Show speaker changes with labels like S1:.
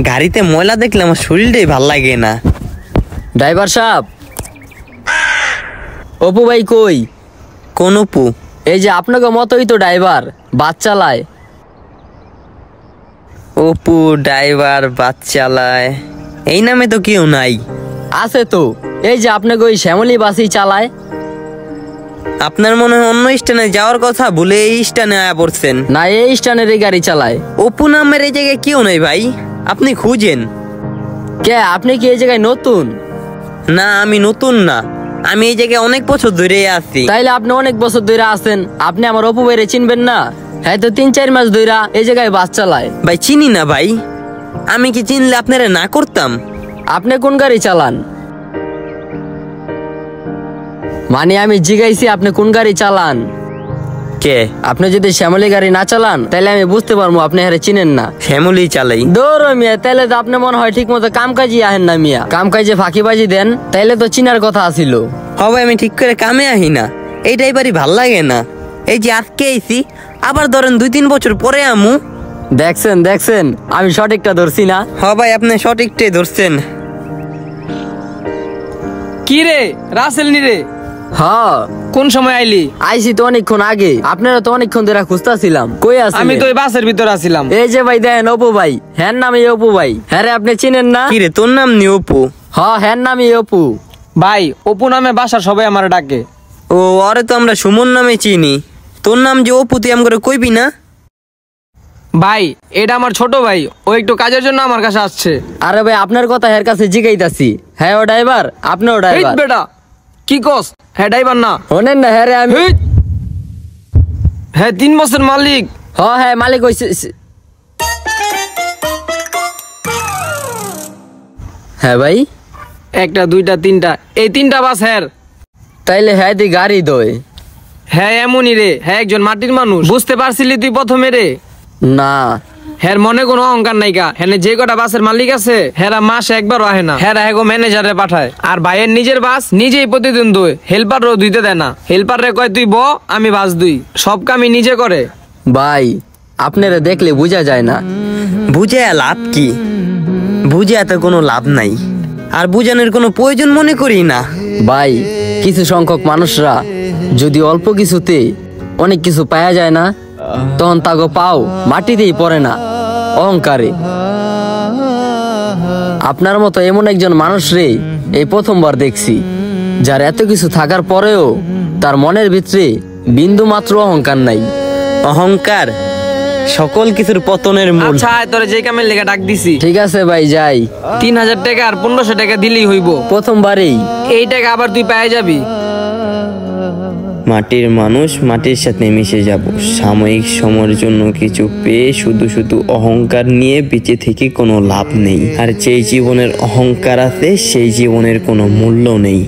S1: গাড়িতে ময়লা দেখলে আমার শরীরটাই ভাল লাগে না।
S2: ড্রাইভার সাহেব, অপু ভাই কই?
S1: কোন অপু?
S2: এই যে আপনাকে মতোই তো ড্রাইভার, বাস চালায়।
S1: অপু ড্রাইভার বাস চালায়, এই নামে তো কেউ নাই।
S2: আছে তো, এই যে আপনাকে ওই শ্যামলী বাসই চালায়।
S1: আপনার মনে হয় অন্য স্ট্যান্ডে যাওয়ার কথা ভুলে এই স্ট্যান্ডে আয়া পড়ছেন।
S2: না, এই স্ট্যান্ডের এই গাড়ি চালায়।
S1: অপু নামের এই জায়গায় কেউ নাই ভাই, আপনি খুঁজেন।
S2: কে, আপনি কি এই জায়গায় নতুন?
S1: না, আমি নতুন না, আমি এই জায়গায় অনেক বছর ধরে আছি।
S2: তাইলে আপনি অনেক বছর ধরে আছেন, আপনি আমার অপু ভাইরে চিনবেন না? হ্যাঁ, তো 3-4 মাস ধরে এই জায়গায় বাস চালায়।
S1: ভাই চিনি না ভাই, আমি কি চিনলে আপনারা না করতাম?
S2: আপনি কোন গাড়ি চালান? মানে আমি জিজ্ঞাইছি আপনি কোন গাড়ি চালান।
S1: কে?
S2: আপনি যদি শ্যামলী গাড়ি না চালান তাহলে আমি বুঝতে পারবো আপনি হারে চিনেন না।
S1: শ্যামলী চালাই।
S2: দৌড় মিয়া, তাইলে তো আপনি মনে হয় ঠিক মতো কাম কাজই আহেন না মিয়া। কাম কাজে ফাঁকিবাজি দেন, তাইলে তো চিনার কথা আছিল।
S1: হবে, আমি ঠিক করে কামে আহি না, এই ড্রাইভারই ভাল লাগে না। এই যে আজকে আইছি, আবার ধরেন 2-3 বছর পরে আমু।
S2: দেখছেন দেখছেন, আমি সঠিকটা ধরছি না?
S1: হ ভাই, আপনি সঠিকটাই ধরছেন।
S3: কি রে রাসেল নি রে?
S2: হ্যাঁ,
S3: কোন সময় আইলি?
S2: আইছি তো অনেকক্ষণ আগে, আপনারা তো অনেকক্ষণ ধরে খুঁজতাছিলাম। কই আছেন?
S3: আমি তো ওই বাসের ভিতর আছিলাম।
S2: এই যে ভাই দেখেন, অপু ভাই। হ্যাঁ নাম অপু ভাই। হ্যাঁ রে, আপনি চিনেন না?
S1: কি রে, তোর নাম নি অপু?
S2: হ্যাঁ, হ্যাঁ নাম অপু।
S3: ভাই অপু নামে বাসার সবাই আমার ডাকে।
S1: ও, আরে তো আমরা সুমন নামে চিনি, তোর নাম যে অপু তুই আমগরে কইবি না?
S3: ভাই এটা আমার ছোট ভাই, ও একটু কাজের জন্য আমার কাছে আসছে।
S2: আরে ভাই, আপনার কথা এর কাছে জিগাইতাছি। হ্যাঁ ও ড্রাইভার, আপনিও
S3: এই
S2: ড্রাইভার?
S3: বেটা কি কস? হ্যাঁ ড্রাইভার না।
S2: শোনেন না, হ্যাঁ রে আমি।
S3: এই! হ্যাঁ 3 বছর মালিক।
S2: হ্যাঁ হ্যাঁ মালিক হইছে। হ্যাঁ ভাই,
S3: 1টা 2টা 3টা, এই 3টা বাস হ্যাঁ।
S2: তাইলে হ্যাঁ দি গাড়ি দই।
S3: হ্যাঁ এমনই রে, হ্যাঁ একজন মাটির মানুষ। বুঝতে পারছিলি তুই প্রথমে রে?
S2: না।
S3: হ্যাঁ মনে কোনো অহংকার নাইকা। হ্যাঁ যে কটা বাসের মালিক আছে হেরা মাসে একবারও আহে না। হ্যাঁ এগো ম্যানেজারে পাঠায়। আর ভাইয়ের নিজের বাস নিজেই প্রতিদিন ধুয়, হেল্পারও ধুইতে দেয় না। হেল্পার রে কয় তুই ব, আমি বাস ধুই, সব কামই নিজে করে।
S2: ভাই আপনারা দেখলে বোঝা যায় না।
S1: বুঝে লাভ কি? বুঝে এত কোনো লাভ নাই, আর বুঝানোর কোনো প্রয়োজন মনে করি না।
S2: ভাই কিছু সংখ্যক মানুষরা যদি অল্প কিছুতে অনেক কিছু পাওয়া যায় না, তখন তাগো পাও মাটিতেই পড়ে না, অহংকারে। আপনার মতো এমন একজন মানুষ রে এই প্রথমবার দেখছি, যার এত কিছু থাকার পরেও তার মনের ভিতরে বিন্দু মাত্র অহংকার নাই।
S1: অহংকার সকল কিছুর পতনের মূল।
S3: আচ্ছা তোরে যে কামের লেগে ডাক দিছি।
S2: ঠিক আছে ভাই, যাই।
S3: 3000 টাকা আর 1500 টাকা দিলেই হইব।
S2: প্রথমবারেই
S3: এই টাকা আবার তুই পেয়ে যাবি।
S1: মাটির মানুষ মাটির সাথে মিশে যাব। সাময়িক সময়ের জন্য কিছু পেয়ে শুধু শুধু অহংকার নিয়ে বেঁচে থেকে কোনো লাভ নেই। আর যেই জীবনের অহংকার আছে সেই জীবনের কোনো মূল্য নেই।